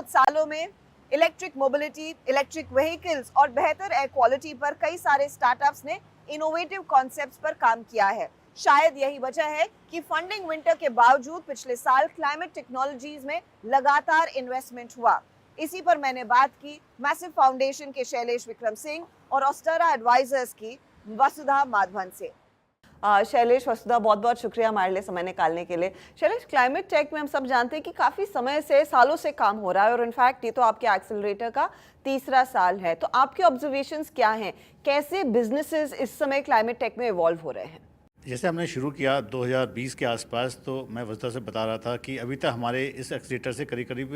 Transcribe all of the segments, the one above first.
कुछ सालों में इलेक्ट्रिक मोबिलिटी, इलेक्ट्रिक व्हीकल्स और बेहतर एयर क्वालिटी पर कई सारे स्टार्टअप्स ने इनोवेटिव कॉन्सेप्ट्स पर काम किया है। शायद यही वजह है कि फंडिंग विंटर के बावजूद पिछले साल क्लाइमेट टेक्नोलॉजीज में लगातार इन्वेस्टमेंट हुआ। इसी पर मैंने बात की मैसिव फाउंडेशन के शैलेश विक्रम सिंह और ऑस्टेरा एडवाइजर्स की वसुधा माधवन से। शैलेश, वसुधा, बहुत बहुत शुक्रिया हमारे लिए समय निकालने के लिए। शैलेश, क्लाइमेट टेक में हम सब जानते हैं कि काफ़ी समय से, सालों से काम हो रहा है और इनफैक्ट ये तो आपके एक्सेलरेटर का तीसरा साल है। तो आपके ऑब्जर्वेशंस क्या हैं? कैसे बिजनेसेस इस समय क्लाइमेट टेक में इवॉल्व हो रहे हैं? जैसे हमने शुरू किया 2020 के आसपास, तो मैं वसुधा से बता रहा था कि अभी तक हमारे इस एक्सीलेटर से करीब करीब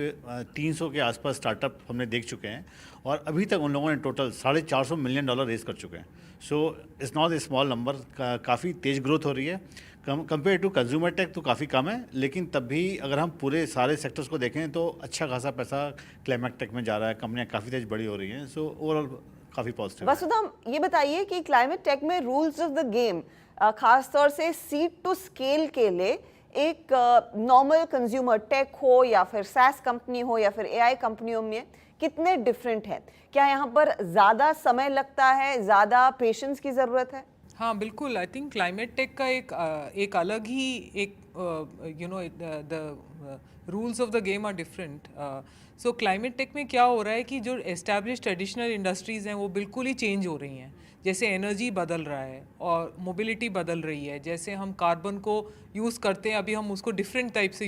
300 के आसपास स्टार्टअप हमने देख चुके हैं और अभी तक उन लोगों ने टोटल $450 मिलियन रेज कर चुके हैं। So it's not a small number, काफ़ी तेज़ ग्रोथ हो रही है। कंपेयर टू कंज्यूमर टेक तो काफ़ी कम है, लेकिन तब भी अगर हम पूरे सारे सेक्टर्स को देखें तो अच्छा खासा पैसा क्लाइमेट टेक में जा रहा है। कंपनियाँ काफ़ी तेज़ बड़ी हो रही हैं। सो ओवरऑल काफ़ी पॉजिटिव। वसुधा, ये बताइए कि क्लाइमेट टेक में रूल्स ऑफ द गेम खास तौर से सीड टू स्केल के लिए एक नॉर्मल कंज्यूमर टेक हो या फिर सैस कंपनी हो या फिर एआई कंपनियों में कितने डिफरेंट हैं? क्या यहाँ पर ज़्यादा समय लगता है, ज़्यादा पेशेंस की ज़रूरत है? हाँ बिल्कुल, आई थिंक क्लाइमेट टेक का एक अलग ही एक the rules of the game are different. So climate tech में क्या हो रहा है कि जो एस्टैब्लिश ट्रेडिशनल इंडस्ट्रीज़ हैं वो बिल्कुल ही चेंज हो रही हैं। जैसे एनर्जी बदल रहा है और मोबिलिटी बदल रही है। जैसे हम कार्बन को यूज़ करते हैं, अभी हम उसको डिफरेंट टाइप से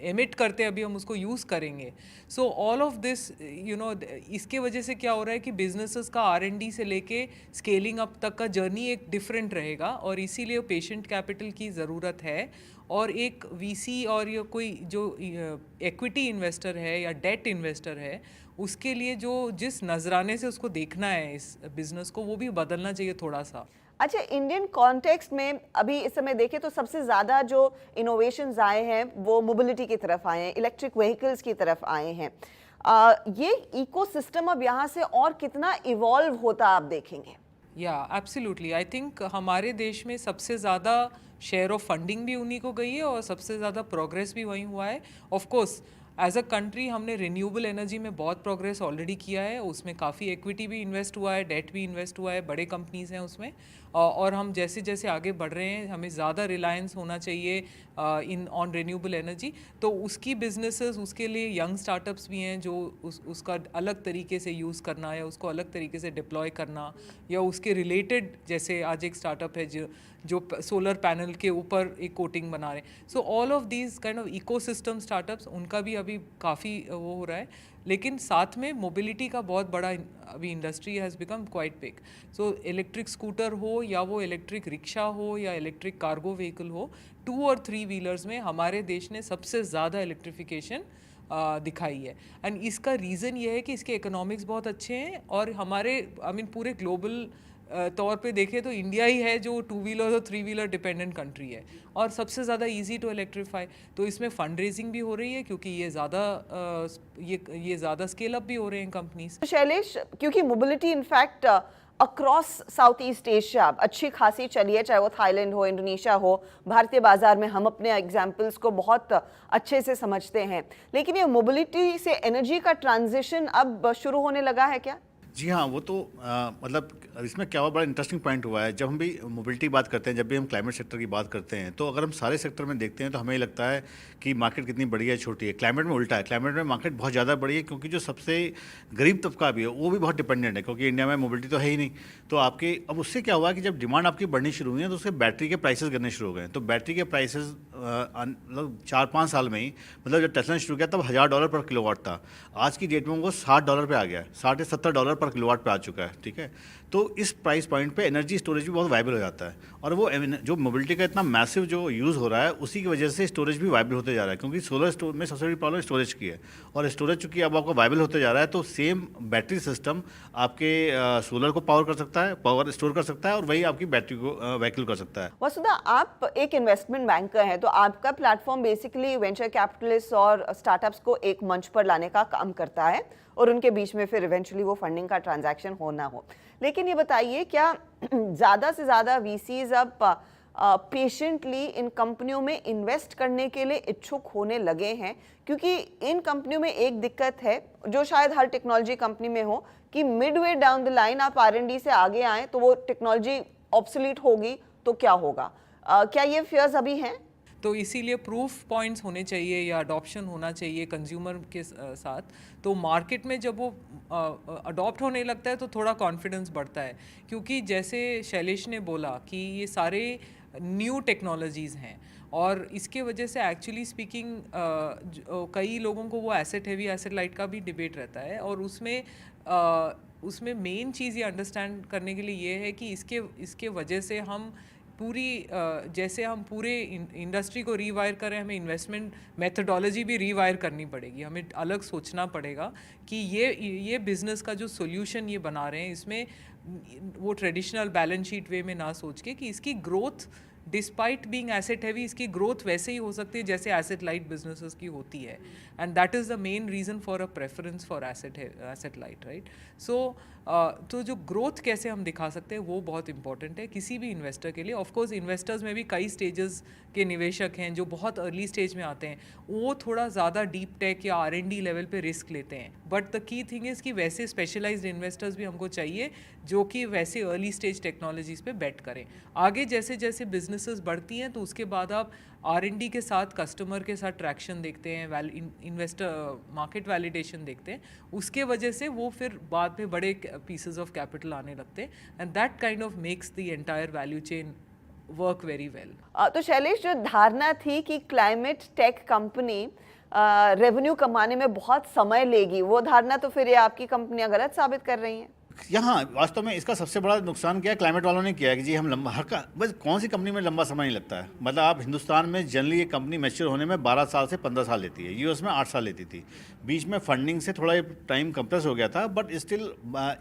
एमिट करते हैं, अभी हम उसको यूज़ करेंगे। सो ऑल ऑफ दिस इसके वजह से क्या हो रहा है कि बिजनेसेस का R&D से लेके स्केलिंग अप तक का जर्नी एक डिफरेंट रहेगा और इसीलिए पेशेंट कैपिटल की ज़रूरत है। और एक VC और या कोई जो इक्विटी इन्वेस्टर है या डेट इन्वेस्टर है, उसके लिए जो जिस नजराने से उसको देखना है इस बिजनेस को, वो भी बदलना चाहिए थोड़ा सा। अच्छा, इंडियन कॉन्टेक्स्ट में अभी इस समय देखें तो सबसे ज़्यादा जो इनोवेशंस आए हैं वो मोबिलिटी की तरफ आए हैं, इलेक्ट्रिक व्हीकल्स की तरफ आए हैं। ये इकोसिस्टम अब यहाँ से और कितना इवॉल्व होता आप देखेंगे? या एब्सोल्युटली, आई थिंक हमारे देश में सबसे ज़्यादा शेयर ऑफ फंडिंग भी उन्हीं को गई है और सबसे ज़्यादा प्रोग्रेस भी वहीं हुआ है। Of course as a country हमने रिन्यूएबल एनर्जी में बहुत प्रोग्रेस ऑलरेडी किया है, उसमें काफ़ी इक्विटी भी इन्वेस्ट हुआ है, डेट भी इन्वेस्ट हुआ है, बड़े कंपनीज़ हैं उसमें। और हम जैसे जैसे आगे बढ़ रहे हैं, हमें ज़्यादा रिलायंस होना चाहिए इन ऑन रिन्यूएबल एनर्जी। तो उसकी बिजनेसेस, उसके लिए यंग स्टार्टअप्स भी हैं जो उसका अलग तरीके से यूज़ करना या उसको अलग तरीके से डिप्लॉय करना, या उसके रिलेटेड, जैसे आज एक स्टार्टअप है जो सोलर पैनल के ऊपर एक कोटिंग बना रहे हैं। So all of these kind of ecosystem startups, उनका भी अभी काफ़ी वो हो रहा है। लेकिन साथ में मोबिलिटी का बहुत बड़ा अभी industry has become quite big. So electric scooter हो या वो इलेक्ट्रिक रिक्शा हो या इलेक्ट्रिक कार्गो व्हीकल हो, 2 और 3 व्हीलर्स में हमारे देश ने सबसे ज़्यादा इलेक्ट्रिफिकेशन दिखाई है। एंड इसका रीज़न ये है कि इसके इकोनॉमिक्स बहुत अच्छे हैं और हमारे पूरे ग्लोबल तौर पे देखें तो इंडिया ही है जो 2 व्हीलर और 3 व्हीलर डिपेंडेंट कंट्री है और सबसे ज़्यादा इजी टू इलेक्ट्रीफाई। तो इसमें फंड रेजिंग भी हो रही है क्योंकि ये ज़्यादा स्केल अप भी हो रहे हैं कंपनीज। शैलेश, क्योंकि mobility in fact across south east Asia अच्छी खासी चली है, चाहे वो थाईलैंड हो, इंडोनेशिया हो, भारतीय बाजार में हम अपने एग्जाम्पल्स को बहुत अच्छे से समझते हैं। लेकिन ये मोबिलिटी से एनर्जी का ट्रांजिशन अब शुरू होने लगा है क्या? जी हाँ, वो तो मतलब इसमें क्या हुआ, बड़ा इंटरेस्टिंग पॉइंट हुआ है। जब हम भी मोबिलिटी की बात करते हैं, जब भी हम क्लाइमेट सेक्टर की बात करते हैं, तो अगर हम सारे सेक्टर में देखते हैं तो हमें लगता है कि मार्केट कितनी बड़ी है, छोटी है। क्लाइमेट में उल्टा है, क्लाइमेट में मार्केट बहुत ज़्यादा बड़ी है क्योंकि जो सबसे गरीब तबका भी है वो भी बहुत डिपेंडेंट है, क्योंकि इंडिया में मोबिलिटी तो है ही नहीं। तो आपके अब उससे क्या हुआ कि जब डिमांड आपकी बढ़नी शुरू हुई है तो उसके बैटरी के प्राइसेस गिरने शुरू हो गए। तो बैटरी के प्राइसेस मतलब 4-5 साल में ही, मतलब जब टेस्ला शुरू किया तब $1000 पर किलोवाट था। आज की डेट में वो $60 पे आ गया है, $60 से $70 पर किलोवाट पे आ चुका है। ठीक है, तो इस प्राइस पॉइंट पे एनर्जी स्टोरेज भी बहुत वाइबल हो जाता है और वो जो मोबिलिटी का इतना मैसिव जो यूज़ हो रहा है उसी की वजह से स्टोरेज भी वाइबल होते जा रहा है, क्योंकि सोलर स्टोर में सबसे बड़ी प्रॉब्लम स्टोरेज की है और स्टोरेज चूँकि अब आपका वाइबल होते जा रहा है तो सेम बैटरी सिस्टम आपके सोलर को पावर कर सकता है, पावर स्टोर कर सकता है और वही आपकी बैटरी को व्हीकल कर सकता है। वसुधा, आप एक इन्वेस्टमेंट बैंकर हैं, तो आपका प्लेटफॉर्म बेसिकली वेंचर कैपिटलिस्ट और स्टार्टअप्स को एक मंच पर लाने का काम करता है और उनके बीच में फिर इवेंचुअली वो फंडिंग का ट्रांजैक्शन हो ना हो। लेकिन ये बताइए, क्या ज़्यादा से ज़्यादा VCs अब पेशेंटली इन कंपनियों में इन्वेस्ट करने के लिए इच्छुक होने लगे हैं, क्योंकि इन कंपनियों में एक दिक्कत है जो शायद हर टेक्नोलॉजी कंपनी में हो कि मिडवे डाउन द लाइन आप R&D से आगे आएँ तो वो टेक्नोलॉजी ऑब्सोलीट होगी तो क्या होगा? क्या ये फियर्स अभी हैं? तो इसीलिए प्रूफ पॉइंट्स होने चाहिए या अडॉप्शन होना चाहिए कंज्यूमर के साथ। तो मार्केट में जब वो अडॉप्ट होने लगता है तो थोड़ा कॉन्फिडेंस बढ़ता है, क्योंकि जैसे शैलेश ने बोला कि ये सारे न्यू टेक्नोलॉजीज़ हैं और इसके वजह से एक्चुअली स्पीकिंग कई लोगों को वो एसेट हैवी एसेट लाइट का भी डिबेट रहता है, और उसमें मेन चीज़ ये अंडरस्टैंड करने के लिए ये है कि इसके वजह से हम जैसे हम पूरे इंडस्ट्री को रीवायर करें, हमें इन्वेस्टमेंट मेथडोलॉजी भी रीवायर करनी पड़ेगी। हमें अलग सोचना पड़ेगा कि ये बिज़नेस का जो सोल्यूशन ये बना रहे हैं इसमें वो ट्रेडिशनल बैलेंस शीट वे में ना सोच के कि इसकी growth despite being asset heavy, इसकी ग्रोथ वैसे ही हो सकती है जैसे एसेट लाइट बिजनेसेस की होती है, and that is the main reason for a preference for asset light, right. So तो जो ग्रोथ कैसे हम दिखा सकते हैं वो बहुत इंपॉर्टेंट है किसी भी इन्वेस्टर के लिए। ऑफकोर्स इन्वेस्टर्स में भी कई स्टेजेस के निवेशक हैं जो बहुत अर्ली स्टेज में आते हैं, वो थोड़ा ज़्यादा डीप टेक या R&D लेवल पे रिस्क लेते हैं, but the key thing is कि वैसे स्पेशलाइज्ड इन्वेस्टर्स भी हमको चाहिए जो कि वैसे अर्ली स्टेज टेक्नोलॉजीज़ पे बेट करें। आगे जैसे जैसे बिजनेसेस बढ़ती हैं तो उसके बाद आप R&D के साथ कस्टमर के साथ ट्रैक्शन देखते हैं, इन्वेस्टर मार्केट वैलिडेशन देखते हैं, उसके वजह से वो फिर बाद में बड़े पीसेस ऑफ कैपिटल आने लगते हैं, and that kind of makes the entire value chain work very well. तो शैलेश, जो धारणा थी कि क्लाइमेट टेक कंपनी रेवेन्यू कमाने में बहुत समय लेगी, वो धारणा तो फिर ये आपकी कंपनियां गलत साबित कर रही हैं। यहाँ वास्तव में इसका सबसे बड़ा नुकसान क्या है, क्लाइमेट वालों ने किया है कि जी हम लंबा बस कौन सी कंपनी में लंबा समय नहीं लगता है। मतलब आप हिंदुस्तान में जनरली ये कंपनी मैच्योर होने में 12 साल से 15 साल लेती है, यूएस में 8 साल लेती थी। बीच में फंडिंग से थोड़ा टाइम कंप्रेस हो गया था, बट स्टिल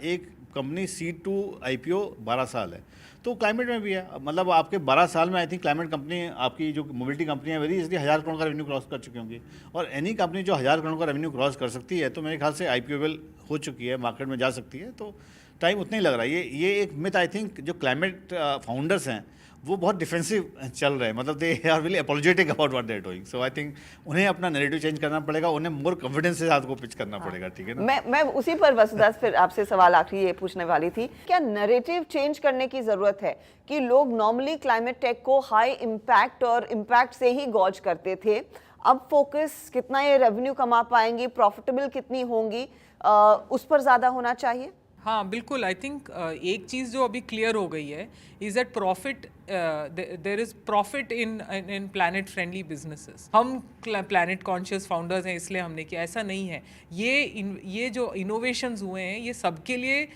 एक कंपनी सीड टू IPO 12 साल है। तो क्लाइमेट में भी है, मतलब आपके 12 साल में आई थिंक क्लाइमेट कंपनी, आपकी जो मोबिलिटी कंपनी है वेरी इजली 1000 करोड़ का रेवेन्यू क्रॉस कर चुकी होंगी, और एनी कंपनी जो 1000 करोड़ का रेवेन्यू क्रॉस कर सकती है तो मेरे ख्याल से IPOable हो चुकी है, मार्केट में जा सकती है, तो टाइम उतना ही लग रहा है। ये एक मिथ आई थिंक जो क्लाइमेट फाउंडर्स हैं वो बहुत डिफेंसिव चल रहे हैं, मतलब they are really apologetic about what they are doing. So I think उन्हें अपना नैरेटिव चेंज करना पड़ेगा, उन्हें मोर कॉन्फिडेंस के साथ को पिच करना पड़ेगा, ठीक है ना। मैं उसी पर वसुधा फिर आपसे सवाल आखिरी ये पूछने वाली थी, क्या नैरेटिव चेंज करने की जरूरत है कि लोग नॉर्मली क्लाइमेट टेक को हाई इम्पैक्ट और इम्पैक्ट से ही गॉज करते थे, अब फोकस कितना ये रेवेन्यू कमा पाएंगी, प्रॉफिटेबल कितनी होंगी, उस पर ज़्यादा होना चाहिए? हाँ बिल्कुल, आई थिंक एक चीज़ जो अभी क्लियर हो गई है is that profit, there is profit in planet friendly businesses. हम प्लैनेट कॉन्शियस फाउंडर्स हैं इसलिए हमने किया, ऐसा नहीं है। ये जो इनोवेशंस हुए हैं ये सबके लिए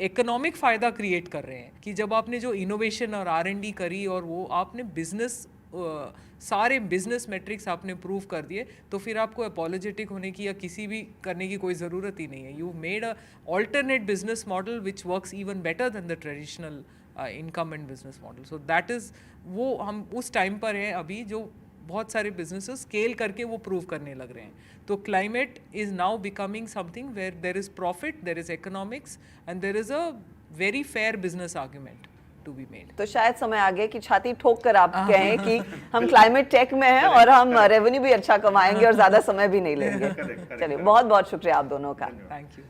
इकोनॉमिक फ़ायदा क्रिएट कर रहे हैं, कि जब आपने जो इनोवेशन और R&D करी और वो आपने बिजनेस सारे बिजनेस मैट्रिक्स आपने प्रूव कर दिए, तो फिर आपको अपोलोजेटिक होने की या किसी भी करने की कोई ज़रूरत ही नहीं है। You made a alternate business model which works even better than the traditional incumbent business model. So that is, वो हम उस टाइम पर हैं अभी जो बहुत सारे बिजनेसेस स्केल करके वो प्रूव करने लग रहे हैं। तो climate is now becoming something where there is profit, there is economics and there is a very fair business argument to be made. तो शायद समय आ गया कि छाती ठोक कर आप कहें कि हम क्लाइमेट टेक में हैं और हम रेवेन्यू भी अच्छा कमाएंगे और ज्यादा समय भी नहीं लेंगे। चलिए, बहुत बहुत शुक्रिया आप दोनों का। Thank you.